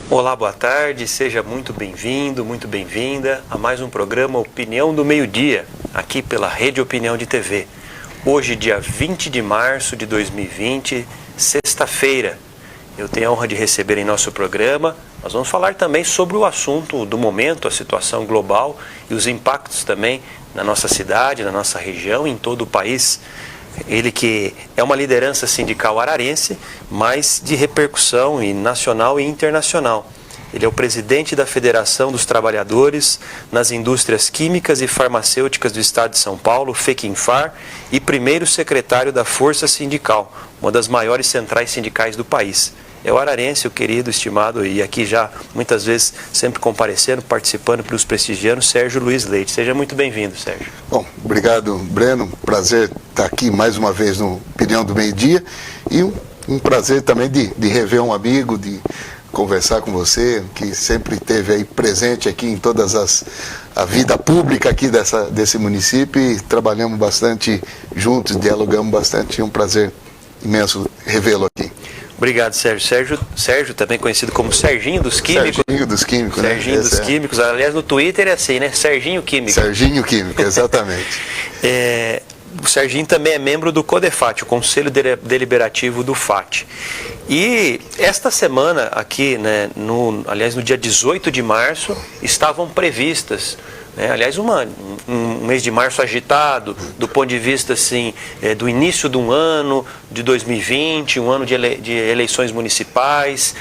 Olá, boa tarde, seja muito bem-vindo, muito bem-vinda a mais um programa Opinião do Meio-Dia, aqui pela Rede Opinião de TV. Hoje, dia 20 de março de 2020, sexta-feira. Eu tenho a honra de receber em nosso programa. Nós vamos falar também sobre o assunto do momento, a situação global e os impactos também na nossa cidade, na nossa região e em todo o país. Ele que é uma liderança sindical ararense, mas de repercussão nacional e internacional. Ele é o presidente da Federação dos Trabalhadores nas Indústrias Químicas e Farmacêuticas do Estado de São Paulo, FEQINFAR, e primeiro secretário da Força Sindical, uma das maiores centrais sindicais do país. É o ararense, o querido, estimado, e aqui já muitas vezes sempre comparecendo, participando para os prestigianos, Sérgio Luiz Leite. Seja muito bem-vindo, Sérgio. Bom, obrigado, Breno. Prazer estar aqui mais uma vez no Opinião do Meio-Dia e um prazer também de rever um amigo, de conversar com você, que sempre esteve aí presente aqui em a vida pública aqui desse município e trabalhamos bastante juntos, dialogamos bastante. É um prazer imenso revê-lo aqui. Obrigado, Sérgio. Sérgio, também conhecido como Serginho dos Químicos. Serginho dos Químicos, né? Serginho dos Químicos. Aliás, no Twitter é assim, né? Serginho Químico. Serginho Químico, exatamente. O Serginho também é membro do CODEFAT, o Conselho Deliberativo do FAT. E esta semana aqui, né, no dia 18 de março, estavam previstas, aliás, um mês de março agitado, do ponto de vista assim, do início de um ano de 2020, um ano de eleições municipais,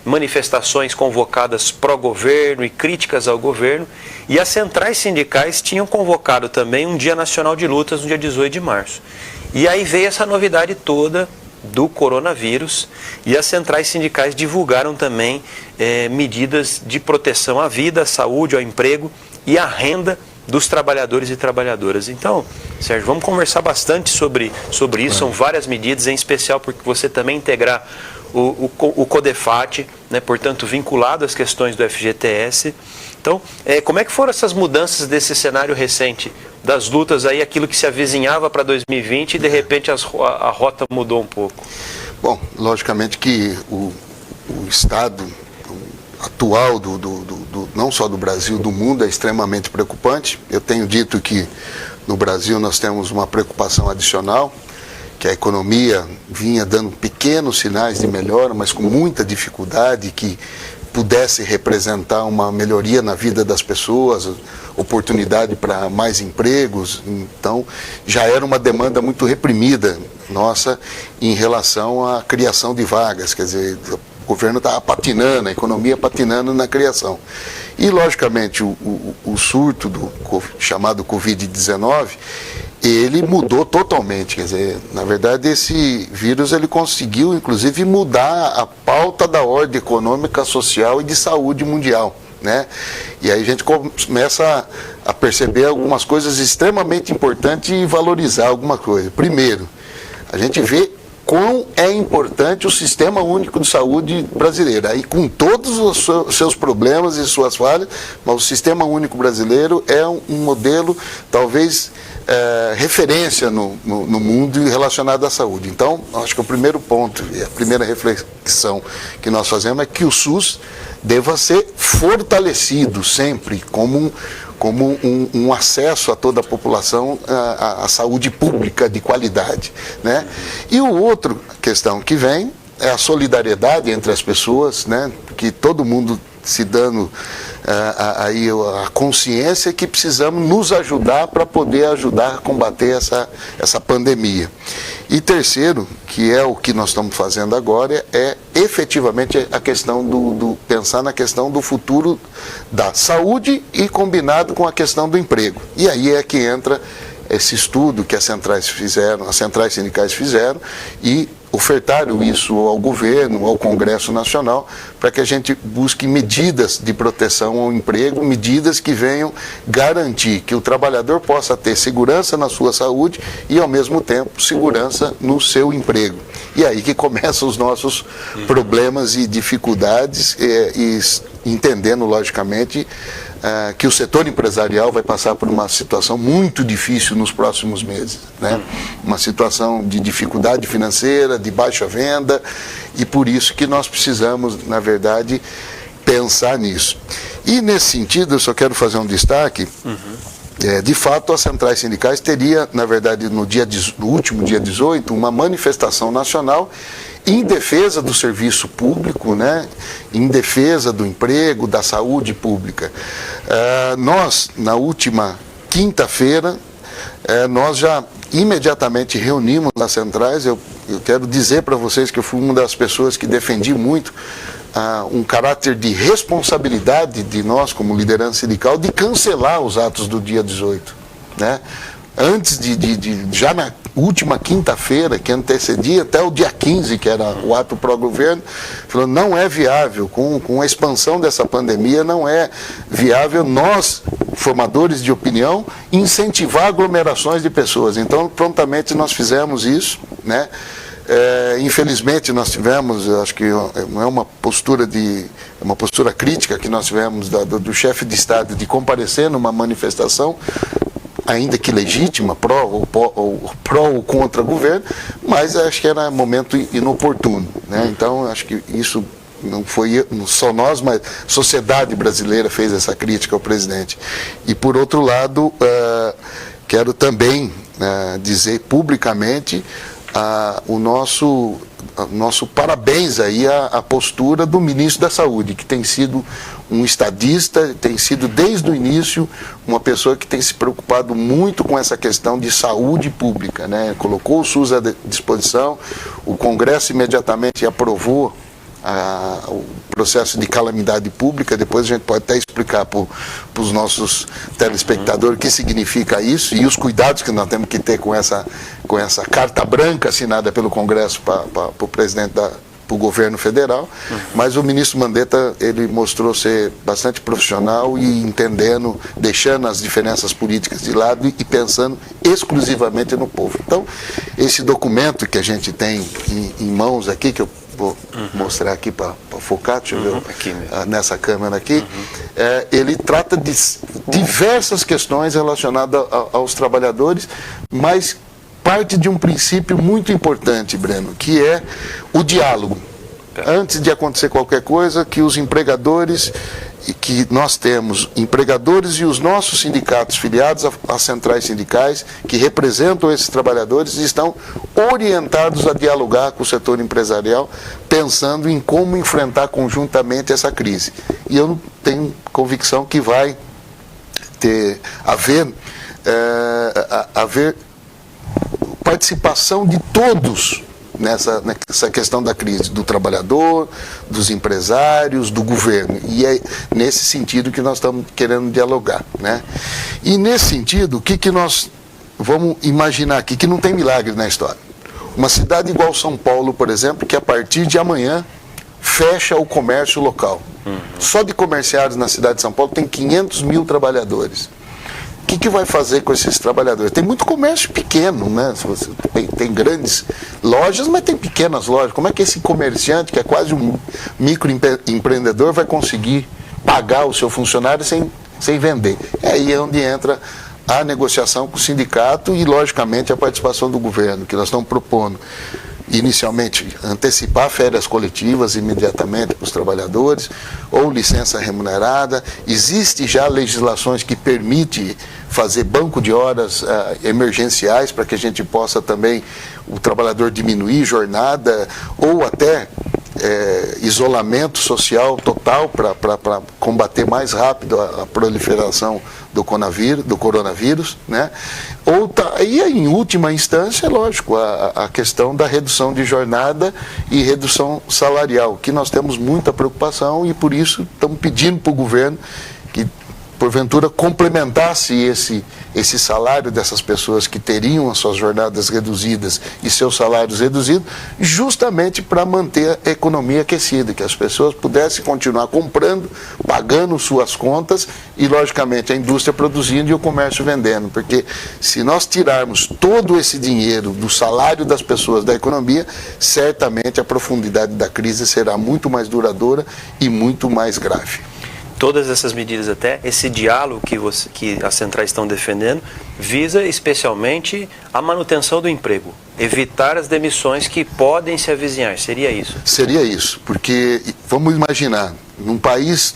manifestações convocadas pró-governo e críticas ao governo, e as centrais sindicais tinham convocado também um Dia Nacional de Lutas no dia 18 de março. E aí veio essa novidade toda do coronavírus, e as centrais sindicais divulgaram também medidas de proteção à vida, à saúde, ao emprego e à renda dos trabalhadores e trabalhadoras. Então, Sérgio, vamos conversar bastante sobre isso. São várias medidas, em especial porque você também integrar o CODEFAT, né, portanto vinculado às questões do FGTS. Então, como é que foram essas mudanças desse cenário recente, das lutas aí, aquilo que se avizinhava para 2020 e de repente a rota mudou um pouco? Bom, logicamente que o estado atual não só do Brasil, do mundo, é extremamente preocupante. Eu tenho dito que no Brasil nós temos uma preocupação adicional, que a economia vinha dando pequenos sinais de melhora, mas com muita dificuldade, que pudesse representar uma melhoria na vida das pessoas, oportunidade para mais empregos. Então, já era uma demanda muito reprimida nossa em relação à criação de vagas, quer dizer, o governo estava patinando, a economia patinando na criação. E, logicamente, o surto chamado Covid-19, ele mudou totalmente, quer dizer, na verdade esse vírus ele conseguiu inclusive mudar a pauta da ordem econômica, social e de saúde mundial, né? E aí a gente começa a perceber algumas coisas extremamente importantes e valorizar alguma coisa. Primeiro, a gente vê quão é importante o Sistema Único de Saúde brasileiro, aí com todos os seus problemas e suas falhas, mas o Sistema Único brasileiro é um modelo, talvez, referência no mundo relacionado à saúde. Então, acho que o primeiro ponto, e a primeira reflexão que nós fazemos é que o SUS deva ser fortalecido sempre como um acesso a toda a população à saúde pública de qualidade, né? E o outro questão que vem é a solidariedade entre as pessoas, né? Que todo mundo se dando aí a consciência que precisamos nos ajudar para poder ajudar a combater essa pandemia. E terceiro, que é o que nós estamos fazendo agora, é efetivamente a questão pensar na questão do futuro da saúde e combinado com a questão do emprego. E aí é que entra esse estudo que as centrais sindicais fizeram e ofertaram isso ao governo, ao Congresso Nacional, para que a gente busque medidas de proteção ao emprego, medidas que venham garantir que o trabalhador possa ter segurança na sua saúde e, ao mesmo tempo, segurança no seu emprego. E aí que começam os nossos problemas e dificuldades, e entendendo, logicamente, que o setor empresarial vai passar por uma situação muito difícil nos próximos meses, né? Uma situação de dificuldade financeira, de baixa venda, e por isso que nós precisamos, na verdade, pensar nisso. E nesse sentido, eu só quero fazer um destaque. De fato, as centrais sindicais teria, na verdade, no último dia 18, uma manifestação nacional em defesa do serviço público, né? Em defesa do emprego, da saúde pública. Nós, na última quinta-feira, nós já imediatamente reunimos nas centrais. Eu quero dizer para vocês que eu fui uma das pessoas que defendi muito um caráter de responsabilidade de nós, como liderança sindical, de cancelar os atos do dia 18, né? Antes já na última quinta-feira, que antecedia até o dia 15, que era o ato pró-governo, falou, não é viável, com a expansão dessa pandemia, não é viável nós, formadores de opinião, incentivar aglomerações de pessoas. Então, prontamente nós fizemos isso, né? Infelizmente nós tivemos, acho que não é uma postura uma postura crítica que nós tivemos do chefe de Estado de comparecer numa manifestação, ainda que legítima, pró ou contra o governo, mas acho que era momento inoportuno, né? Então acho que isso não foi só nós, mas a sociedade brasileira fez essa crítica ao presidente. E por outro lado, quero também dizer publicamente o nosso parabéns aí à postura do ministro da Saúde, que tem sido um estadista, tem sido desde o início uma pessoa que tem se preocupado muito com essa questão de saúde pública, né? Colocou o SUS à disposição, o Congresso imediatamente aprovou o processo de calamidade pública. Depois a gente pode até explicar para os nossos telespectadores o que significa isso e os cuidados que nós temos que ter com essa carta branca assinada pelo Congresso para o presidente para o governo federal. Mas o ministro Mandetta, ele mostrou ser bastante profissional e entendendo, deixando as diferenças políticas de lado e pensando exclusivamente no povo. Então, esse documento que a gente tem em mãos aqui, que eu vou mostrar aqui para focar, deixa eu ver aqui nessa câmera aqui, ele trata de diversas questões relacionadas aos trabalhadores, mas parte de um princípio muito importante, Breno, que é o diálogo. Antes de acontecer qualquer coisa, que os empregadores, que nós temos empregadores e os nossos sindicatos filiados às centrais sindicais, que representam esses trabalhadores, estão orientados a dialogar com o setor empresarial, pensando em como enfrentar conjuntamente essa crise. E eu tenho convicção que vai haver participação de todos nessa questão da crise, do trabalhador, dos empresários, do governo. E é nesse sentido que nós estamos querendo dialogar, né? E nesse sentido, o que nós vamos imaginar aqui, que não tem milagre na história? Uma cidade igual São Paulo, por exemplo, que a partir de amanhã fecha o comércio local. Só de comerciários na cidade de São Paulo tem 500 mil trabalhadores. O que vai fazer com esses trabalhadores? Tem muito comércio pequeno, né? Tem grandes lojas, mas tem pequenas lojas. Como é que esse comerciante, que é quase um microempreendedor, vai conseguir pagar o seu funcionário sem vender? É aí onde entra a negociação com o sindicato e, logicamente, a participação do governo, que nós estamos propondo. Inicialmente, antecipar férias coletivas imediatamente para os trabalhadores, ou licença remunerada. Existe já legislações que permitem fazer banco de horas emergenciais para que a gente possa também, o trabalhador diminuir jornada, ou até isolamento social total para combater mais rápido a proliferação do coronavírus, né? E em última instância, lógico, a questão da redução de jornada e redução salarial, que nós temos muita preocupação e por isso estamos pedindo para o governo que porventura complementasse esse salário dessas pessoas que teriam as suas jornadas reduzidas e seus salários reduzidos, justamente para manter a economia aquecida, que as pessoas pudessem continuar comprando, pagando suas contas e, logicamente, a indústria produzindo e o comércio vendendo. Porque se nós tirarmos todo esse dinheiro do salário das pessoas da economia, certamente a profundidade da crise será muito mais duradoura e muito mais grave. todas essas medidas, até esse diálogo que as centrais estão defendendo, visa especialmente a manutenção do emprego, evitar as demissões que podem se avizinhar. Seria isso? Seria isso, porque vamos imaginar, num país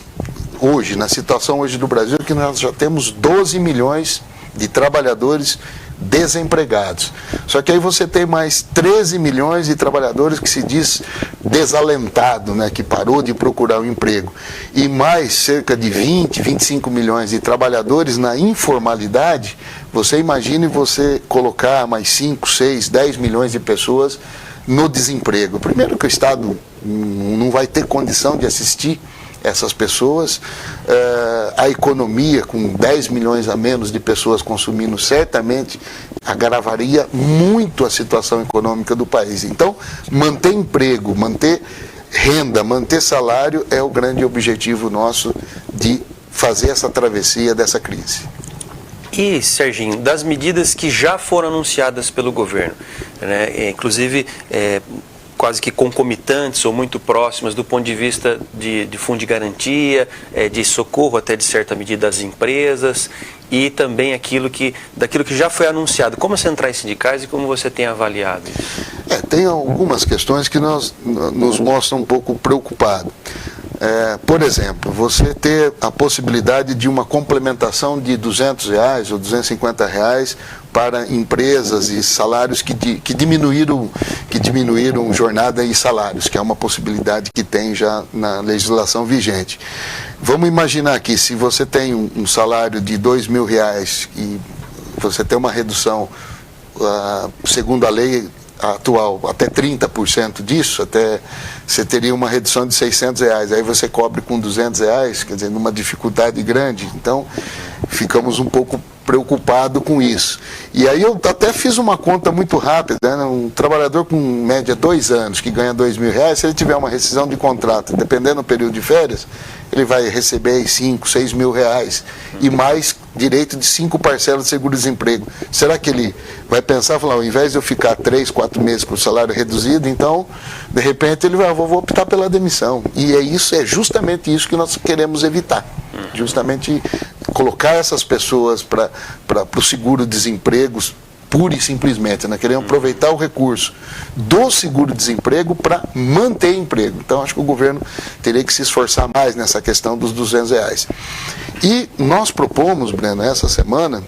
hoje, na situação hoje do Brasil, que nós já temos 12 milhões de trabalhadores desempregados. Só que aí você tem mais 13 milhões de trabalhadores que se diz desalentado, né, que parou de procurar um emprego. E mais cerca de 20, 25 milhões de trabalhadores na informalidade. Você imagine você colocar mais 5, 6, 10 milhões de pessoas no desemprego. Primeiro que o Estado não vai ter condição de assistir essas pessoas, a economia com 10 milhões a menos de pessoas consumindo certamente agravaria muito a situação econômica do país. Então, manter emprego, manter renda, manter salário é o grande objetivo nosso de fazer essa travessia dessa crise. E, Serginho, das medidas que já foram anunciadas pelo governo, né, inclusive quase que concomitantes ou muito próximas do ponto de vista de fundo de garantia, de socorro até de certa medida às empresas e também daquilo que já foi anunciado, como as centrais sindicais e como você tem avaliado isso? Tem algumas questões que nos mostram um pouco preocupados. Por exemplo, você ter a possibilidade de uma complementação de R$200 ou R$250 para empresas e salários que diminuíram jornada e salários, que é uma possibilidade que tem já na legislação vigente. Vamos imaginar que se você tem um salário de R$2.000 e você tem uma redução, segundo a lei atual, até 30% disso, até você teria uma redução de R$600, aí você cobre com R$200, quer dizer, numa dificuldade grande. Então, ficamos um pouco preocupados com isso. E aí eu até fiz uma conta muito rápida, né? Um trabalhador com média 2 anos, que ganha R$2.000, se ele tiver uma rescisão de contrato, dependendo do período de férias, ele vai receber 5, 6 mil reais e mais direito de 5 parcelas de seguro-desemprego. Será que ele vai pensar, falar, ao invés de eu ficar 3, 4 meses com o salário reduzido, então, de repente, ele vai, vou optar pela demissão. E é justamente isso que nós queremos evitar. Justamente colocar essas pessoas para o seguro-desemprego, pura e simplesmente, né? Queremos aproveitar o recurso do seguro-desemprego para manter emprego. Então, acho que o governo teria que se esforçar mais nessa questão dos R$200. E nós propomos, Breno, essa semana,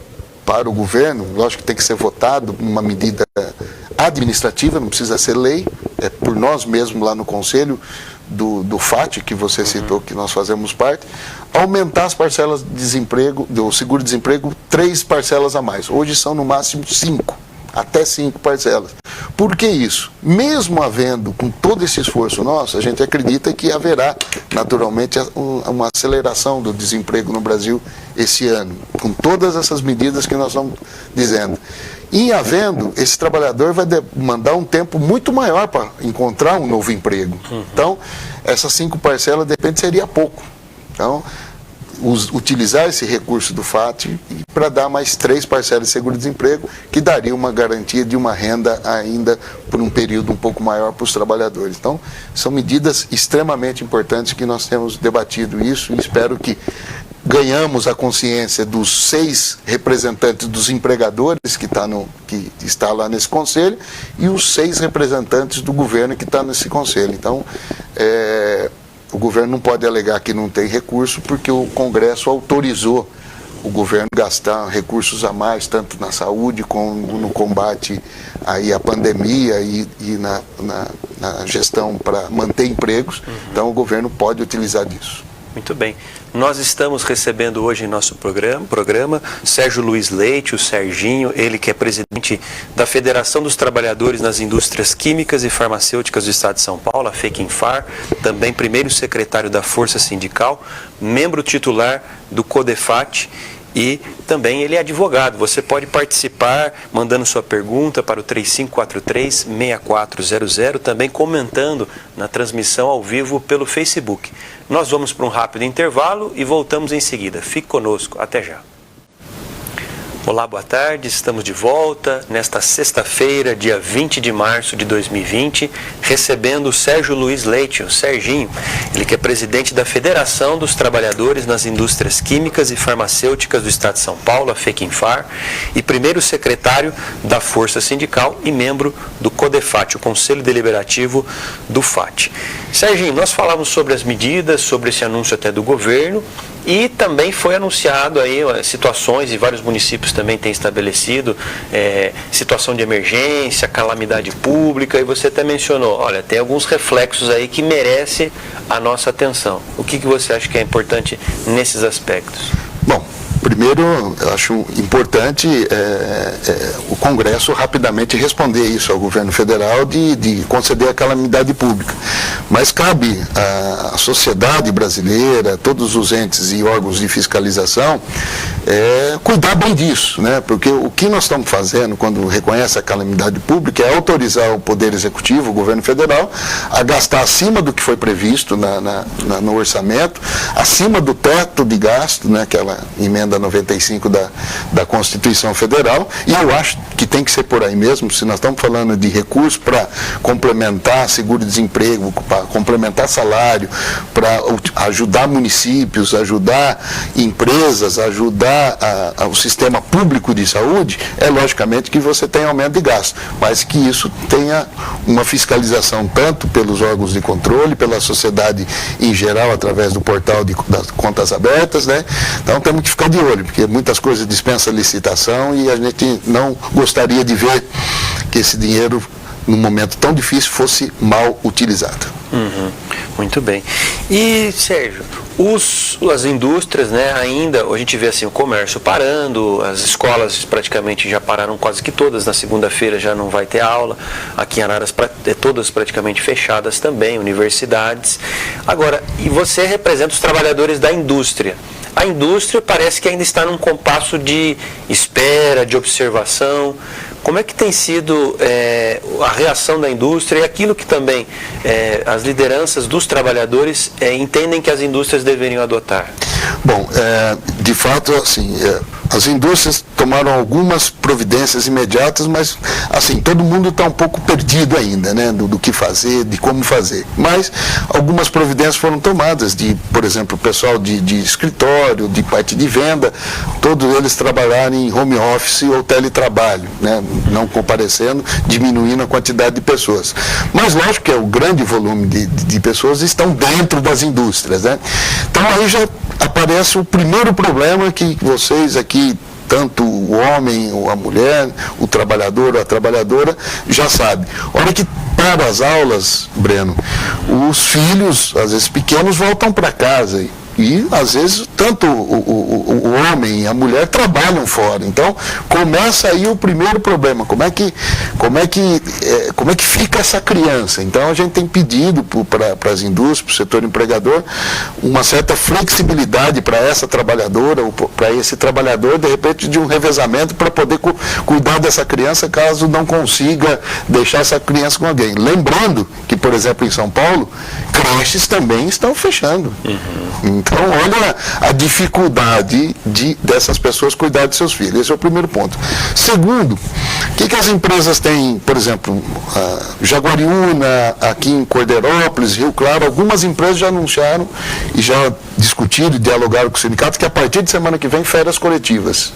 para o governo, lógico que tem que ser votado uma medida administrativa, não precisa ser lei, é por nós mesmos lá no Conselho do FAT, que você citou, que nós fazemos parte, aumentar as parcelas de desemprego, do seguro-desemprego, 3 parcelas a mais. Hoje são no máximo 5, até 5 parcelas. Por que isso? Mesmo havendo, com todo esse esforço nosso, a gente acredita que haverá, naturalmente, uma aceleração do desemprego no Brasil esse ano, com todas essas medidas que nós estamos dizendo. E havendo, esse trabalhador vai demandar um tempo muito maior para encontrar um novo emprego. Então, essas 5 parcelas, de repente, seria pouco. Então, utilizar esse recurso do FAT para dar mais 3 parcelas de seguro-desemprego, que daria uma garantia de uma renda ainda por um período um pouco maior para os trabalhadores. Então, são medidas extremamente importantes que nós temos debatido isso e espero que ganhamos a consciência dos 6 representantes dos empregadores que está lá nesse conselho e os 6 representantes do governo que está nesse conselho. Então, o governo não pode alegar que não tem recurso porque o Congresso autorizou o governo gastar recursos a mais, tanto na saúde como no combate aí à pandemia e na gestão para manter empregos. Então, o governo pode utilizar disso. Muito bem. Nós estamos recebendo hoje em nosso programa Sérgio Luiz Leite, o Serginho, ele que é presidente da Federação dos Trabalhadores nas Indústrias Químicas e Farmacêuticas do Estado de São Paulo, a FEQINFAR, também primeiro secretário da Força Sindical, membro titular do CODEFAT e também ele é advogado. Você pode participar mandando sua pergunta para o 3543-6400, também comentando na transmissão ao vivo pelo Facebook. Nós vamos para um rápido intervalo e voltamos em seguida. Fique conosco. Até já. Olá, boa tarde. Estamos de volta nesta sexta-feira, dia 20 de março de 2020, recebendo o Sérgio Luiz Leite, o Serginho, ele que é presidente da Federação dos Trabalhadores nas Indústrias Químicas e Farmacêuticas do Estado de São Paulo, a FEQINFAR, e primeiro secretário da Força Sindical e membro do CODEFAT, o Conselho Deliberativo do FAT. Serginho, nós falamos sobre as medidas, sobre esse anúncio até do governo, e também foi anunciado aí situações, e vários municípios também têm estabelecido situação de emergência, calamidade pública, e você até mencionou, olha, tem alguns reflexos aí que merecem a nossa atenção. O que você acha que é importante nesses aspectos? Bom, primeiro, eu acho importante o Congresso rapidamente responder isso ao governo federal de conceder a calamidade pública. Mas cabe à sociedade brasileira, todos os entes e órgãos de fiscalização, cuidar bem disso, né? Porque o que nós estamos fazendo quando reconhece a calamidade pública é autorizar o Poder Executivo, o governo federal, a gastar acima do que foi previsto no orçamento, acima do teto de gasto, né? Aquela emenda 95 da Constituição Federal, e eu acho que tem que ser por aí mesmo. Se nós estamos falando de recursos para complementar seguro-desemprego, para complementar salário, para ajudar municípios, ajudar empresas, ajudar o sistema público de saúde, logicamente que você tem aumento de gasto, mas que isso tenha uma fiscalização tanto pelos órgãos de controle, pela sociedade em geral, através do portal das contas abertas, né? Então temos que ficar de olho, porque muitas coisas dispensam licitação e a gente não gostaria de ver que esse dinheiro, num momento tão difícil, fosse mal utilizado. Muito bem. E, Sérgio, as indústrias, né, ainda, a gente vê assim, o comércio parando, as escolas praticamente já pararam quase que todas, na segunda-feira já não vai ter aula, aqui em Araras todas praticamente fechadas também, universidades. Agora, e você representa os trabalhadores da indústria. A indústria parece que ainda está num compasso de espera, de observação. Como é que tem sido a reação da indústria e aquilo que também as lideranças dos trabalhadores entendem que as indústrias deveriam adotar? Bom, de fato, assim, as indústrias tomaram algumas providências imediatas, mas, assim, todo mundo está um pouco perdido ainda, né, do que fazer, de como fazer. Mas algumas providências foram tomadas, por exemplo, o pessoal de escritório, de parte de venda, todos eles trabalharem em home office ou teletrabalho, né, não comparecendo, diminuindo a quantidade de pessoas. Mas, lógico que o grande volume de pessoas estão dentro das indústrias, né? Então, aí já aparece o primeiro problema que vocês aqui, tanto o homem ou a mulher, o trabalhador ou a trabalhadora, já sabe. Hora que para as aulas, Breno, os filhos, às vezes pequenos, voltam para casa e, às vezes, tanto o homem e a mulher trabalham fora. Então, começa aí o primeiro problema. Como é que fica essa criança? Então, a gente tem pedido para as indústrias, para o setor empregador, uma certa flexibilidade para essa trabalhadora ou para esse trabalhador, de repente, de um revezamento para poder cuidar dessa criança, caso não consiga deixar essa criança com alguém. Lembrando que, por exemplo, em São Paulo, creches também estão fechando. Então, olha a dificuldade dessas pessoas cuidar de seus filhos. Esse é o primeiro ponto. Segundo, o que as empresas têm, por exemplo, Jaguariúna, aqui em Cordeirópolis, Rio Claro, algumas empresas já anunciaram e já discutiram e dialogaram com os sindicatos que a partir de semana que vem, férias coletivas.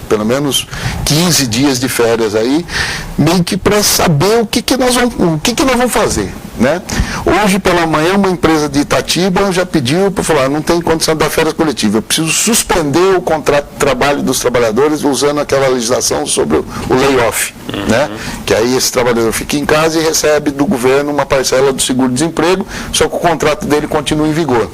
Pelo menos 15 dias de férias aí, meio que para saber o que nós vamos fazer, né? Hoje pela manhã uma empresa de Itatiba já pediu para falar, não tem condição de dar férias coletivas, eu preciso suspender o contrato de trabalho dos trabalhadores usando aquela legislação sobre o layoff, né? Que aí esse trabalhador fica em casa e recebe do governo uma parcela do seguro-desemprego, só que o contrato dele continua em vigor.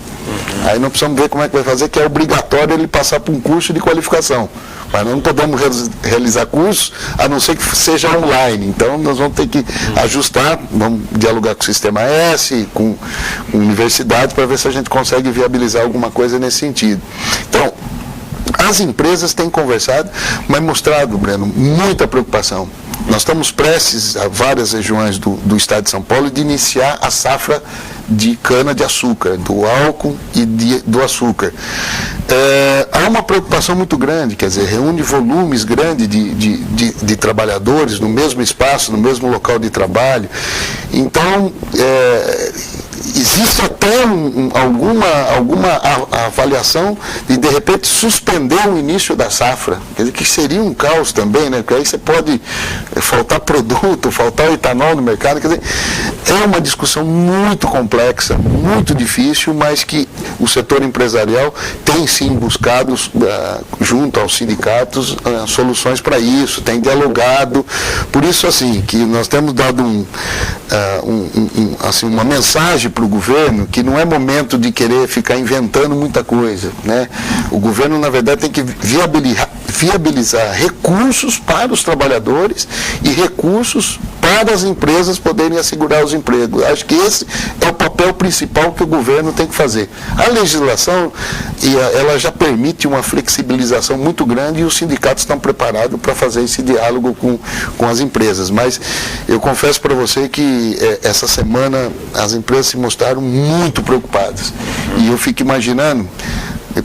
Aí nós precisamos ver como é que vai fazer, que é obrigatório ele passar por um curso de qualificação. Mas nós não podemos realizar cursos, a não ser que seja online. Então, nós vamos ter que ajustar, vamos dialogar com o Sistema S, com universidades, para ver se a gente consegue viabilizar alguma coisa nesse sentido. Então, as empresas têm conversado, mas mostrado, Breno, muita preocupação. Nós estamos prestes, a várias regiões do estado de São Paulo, de iniciar a safra de cana-de-açúcar, do álcool e do açúcar. Há uma preocupação muito grande, quer dizer, reúne volumes grandes de trabalhadores no mesmo espaço, no mesmo local de trabalho. Então, existe até alguma avaliação de repente, suspender o início da safra, quer dizer, que seria um caos também, né? Porque aí você pode faltar produto, faltar etanol no mercado, quer dizer, é uma discussão muito complexa, muito difícil, mas que o setor empresarial tem sim buscado, junto aos sindicatos, soluções para isso, tem dialogado, por isso assim, que nós temos dado uma mensagem para o governo que não é momento de querer ficar inventando muita coisa, né? O governo, na verdade, tem que viabilizar recursos para os trabalhadores e recursos para as empresas poderem assegurar os empregos. Acho que esse é o papel principal que o governo tem que fazer. A legislação, ela já permite uma flexibilização muito grande e os sindicatos estão preparados para fazer esse diálogo com as empresas. Mas eu confesso para você que essa semana as empresas se mostraram muito preocupadas. E eu fico imaginando,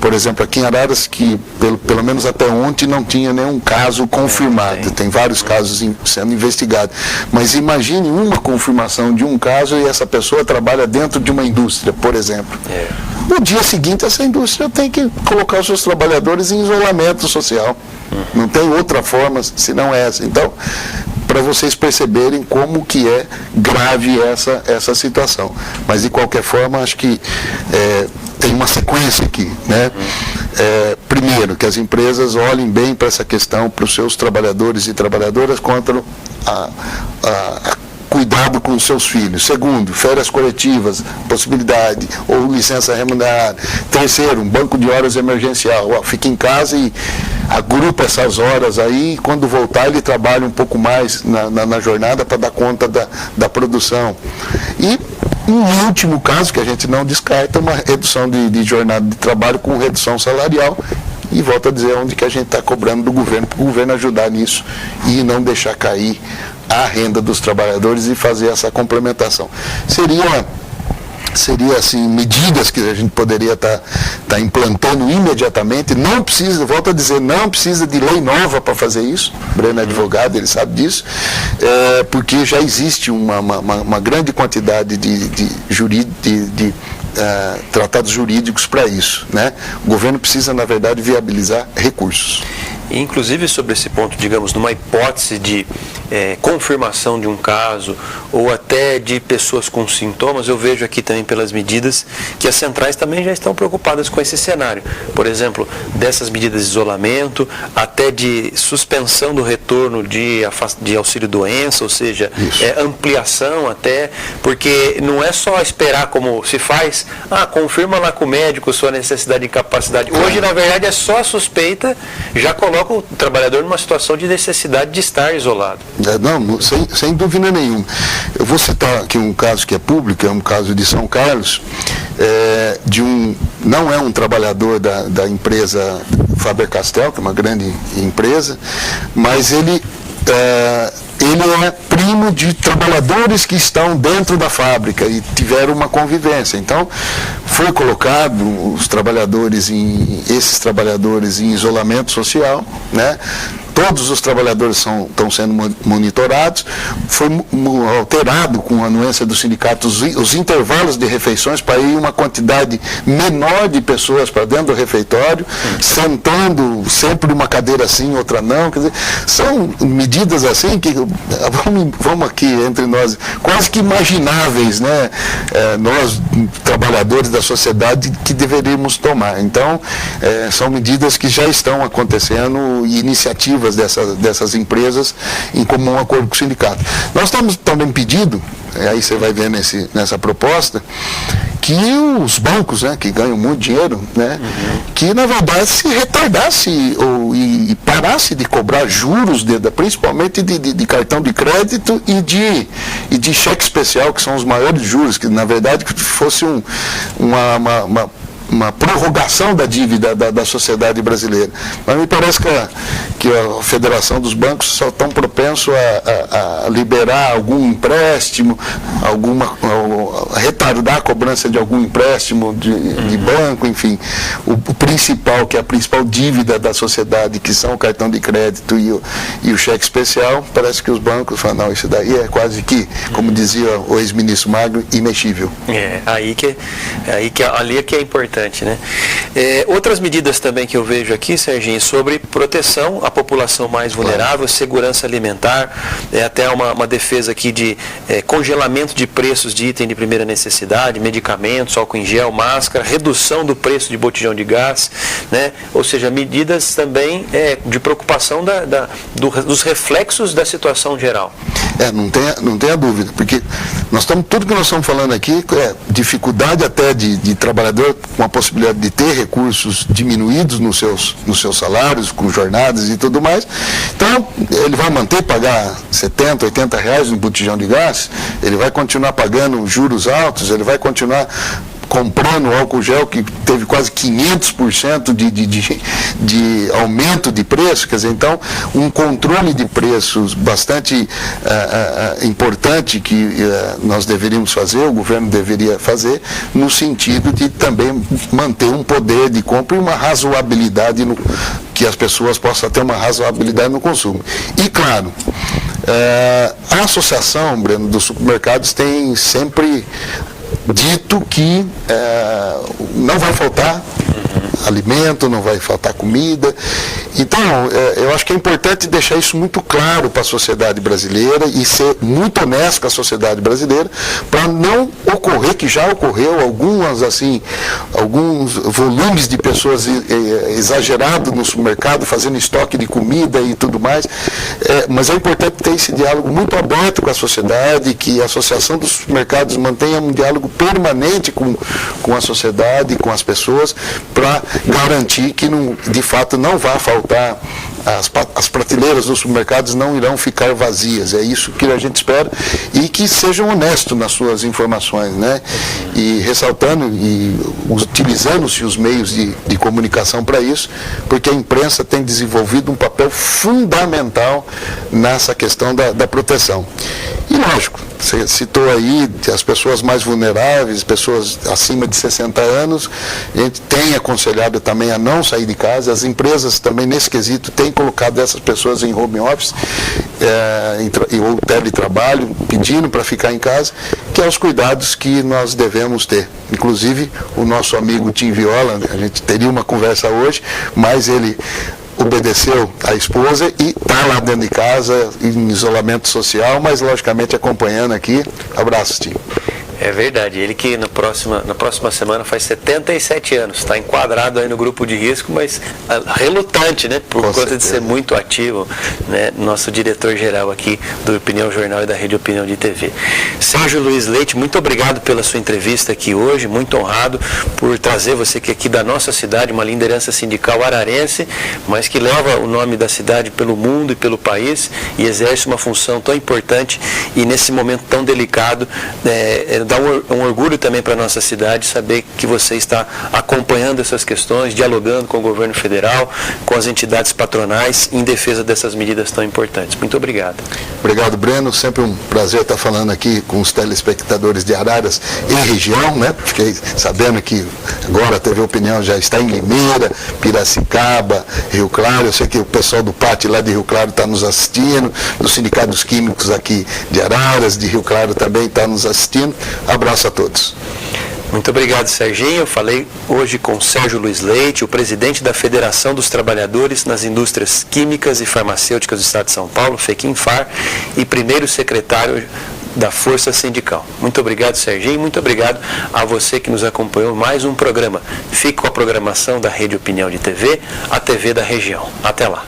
por exemplo, aqui em Araras, que pelo menos até ontem não tinha nenhum caso confirmado, tem vários casos sendo investigados, mas imagine uma confirmação de um caso e essa pessoa trabalha dentro de uma indústria, por exemplo. No dia seguinte, essa indústria tem que colocar os seus trabalhadores em isolamento social. Não tem outra forma senão essa. Então, para vocês perceberem como que é grave essa situação. Mas, de qualquer forma, acho que tem uma sequência aqui, né? Primeiro, que as empresas olhem bem para essa questão, para os seus trabalhadores e trabalhadoras contra cuidado com os seus filhos. Segundo, férias coletivas, possibilidade, ou licença remunerada. Terceiro, um banco de horas emergencial. Fica em casa e agrupa essas horas aí, e quando voltar ele trabalha um pouco mais na jornada para dar conta da produção. E um último caso, que a gente não descarta, uma redução de jornada de trabalho com redução salarial. E volto a dizer onde que a gente está cobrando do governo, para o governo ajudar nisso e não deixar cair a renda dos trabalhadores e fazer essa complementação. Seria assim, medidas que a gente poderia estar implantando imediatamente. Não precisa, volto a dizer, não precisa de lei nova para fazer isso. O Breno é advogado, ele sabe disso, porque já existe uma grande quantidade de tratados jurídicos para isso, né? O governo precisa, na verdade, viabilizar recursos. Inclusive sobre esse ponto, digamos, numa hipótese de confirmação de um caso ou até de pessoas com sintomas, eu vejo aqui também pelas medidas que as centrais também já estão preocupadas com esse cenário. Por exemplo, dessas medidas de isolamento, até de suspensão do retorno de auxílio-doença, ou seja, ampliação até, porque não é só esperar como se faz, confirma lá com o médico sua necessidade de incapacidade. Hoje, na verdade, é só a suspeita, já coloca o trabalhador numa situação de necessidade de estar isolado. Não, sem dúvida nenhuma. Eu vou citar aqui um caso que é público, é um caso de São Carlos, não é um trabalhador da empresa Faber-Castell, que é uma grande empresa, mas ele é primo de trabalhadores que estão dentro da fábrica e tiveram uma convivência. Então, foi colocado esses trabalhadores em isolamento social, né? Todos os trabalhadores estão sendo monitorados, foi alterado com a anuência do sindicato os intervalos de refeições para ir uma quantidade menor de pessoas para dentro do refeitório, sentando sempre uma cadeira assim, outra não, quer dizer, são medidas assim que, vamos aqui entre nós, quase que imagináveis, né? Nós, trabalhadores da sociedade, que deveríamos tomar. Então, são medidas que já estão acontecendo e iniciativas dessas empresas em comum acordo com o sindicato. Nós estamos também pedindo, aí você vai ver nessa proposta, que os bancos, né, que ganham muito dinheiro, né, que na verdade se retardasse e parasse de cobrar juros, principalmente de cartão de crédito e de cheque especial, que são os maiores juros, que na verdade fosse uma uma prorrogação da dívida da sociedade brasileira. Mas me parece que a Federação dos Bancos só estão propensos a liberar algum empréstimo, a retardar a cobrança de algum empréstimo de banco, enfim. O principal, que é a principal dívida da sociedade, que são o cartão de crédito e o cheque especial, parece que os bancos falam, não, isso daí é quase que, como dizia o ex-ministro Magno, imexível. Ali é que é importante, né? Outras medidas também que eu vejo aqui, Serginho, sobre proteção à população mais vulnerável, segurança alimentar, até uma defesa aqui de congelamento de preços de item de primeira necessidade, medicamentos, álcool em gel, máscara, redução do preço de botijão de gás, né? Ou seja, medidas também de preocupação dos reflexos da situação geral. Não tenha dúvida, porque tudo que nós estamos falando aqui é dificuldade até de trabalhador com a possibilidade de ter recursos diminuídos nos seus salários, com jornadas e tudo mais. Então, ele vai pagar R$70, R$80 no botijão de gás, ele vai continuar pagando juros altos, ele vai continuar comprando álcool gel que teve quase 500% de aumento de preço, quer dizer, então, um controle de preços bastante importante que nós deveríamos fazer, o governo deveria fazer, no sentido de também manter um poder de compra e uma razoabilidade, que as pessoas possam ter uma razoabilidade no consumo. E, claro, a associação, Breno, dos supermercados tem sempre dito que não vai faltar alimento, não vai faltar comida. Então, eu acho que é importante deixar isso muito claro para a sociedade brasileira e ser muito honesto com a sociedade brasileira, para não ocorrer, que já ocorreu, alguns volumes de pessoas exagerados no supermercado, fazendo estoque de comida e tudo mais. Mas é importante ter esse diálogo muito aberto com a sociedade, que a Associação dos Supermercados mantenha um diálogo permanente com a sociedade, com as pessoas, para garantir que, de fato, não vai faltar, as prateleiras dos supermercados não irão ficar vazias. É isso que a gente espera, e que sejam honestos nas suas informações, né? E ressaltando e utilizando-se os meios de comunicação para isso, porque a imprensa tem desenvolvido um papel fundamental nessa questão da proteção. E lógico, você citou aí as pessoas mais vulneráveis, pessoas acima de 60 anos, a gente tem aconselhado também a não sair de casa, as empresas também nesse quesito têm colocado essas pessoas em home office ou teletrabalho, pedindo para ficar em casa, que é os cuidados que nós devemos ter. Inclusive, o nosso amigo Tim Viola, a gente teria uma conversa hoje, mas ele obedeceu a esposa e está lá dentro de casa, em isolamento social, mas logicamente acompanhando aqui. Abraço, Tim. É verdade, ele que na próxima semana faz 77 anos, está enquadrado aí no grupo de risco, mas relutante, né? Por conta de ser muito ativo, né? Nosso diretor-geral aqui do Opinião Jornal e da Rede Opinião de TV. Sérgio Luiz Leite, muito obrigado pela sua entrevista aqui hoje, muito honrado por trazer você que é aqui da nossa cidade, uma liderança sindical ararense, mas que leva o nome da cidade pelo mundo e pelo país e exerce uma função tão importante e nesse momento tão delicado, dá um orgulho também para a nossa cidade saber que você está acompanhando essas questões, dialogando com o governo federal, com as entidades patronais, em defesa dessas medidas tão importantes. Muito obrigado. Obrigado, Breno. Sempre um prazer estar falando aqui com os telespectadores de Araras e região, né? Fiquei sabendo que agora a TV Opinião já está em Limeira, Piracicaba, Rio Claro. Eu sei que o pessoal do PAT lá de Rio Claro está nos assistindo, dos sindicatos químicos aqui de Araras, de Rio Claro também está nos assistindo. Abraço a todos. Muito obrigado, Serginho. Eu falei hoje com Sérgio Luiz Leite, o presidente da Federação dos Trabalhadores nas Indústrias Químicas e Farmacêuticas do Estado de São Paulo, FEQINFAR, e primeiro secretário da Força Sindical. Muito obrigado, Serginho. Muito obrigado a você que nos acompanhou em mais um programa. Fique com a programação da Rede Opinião de TV, a TV da região. Até lá.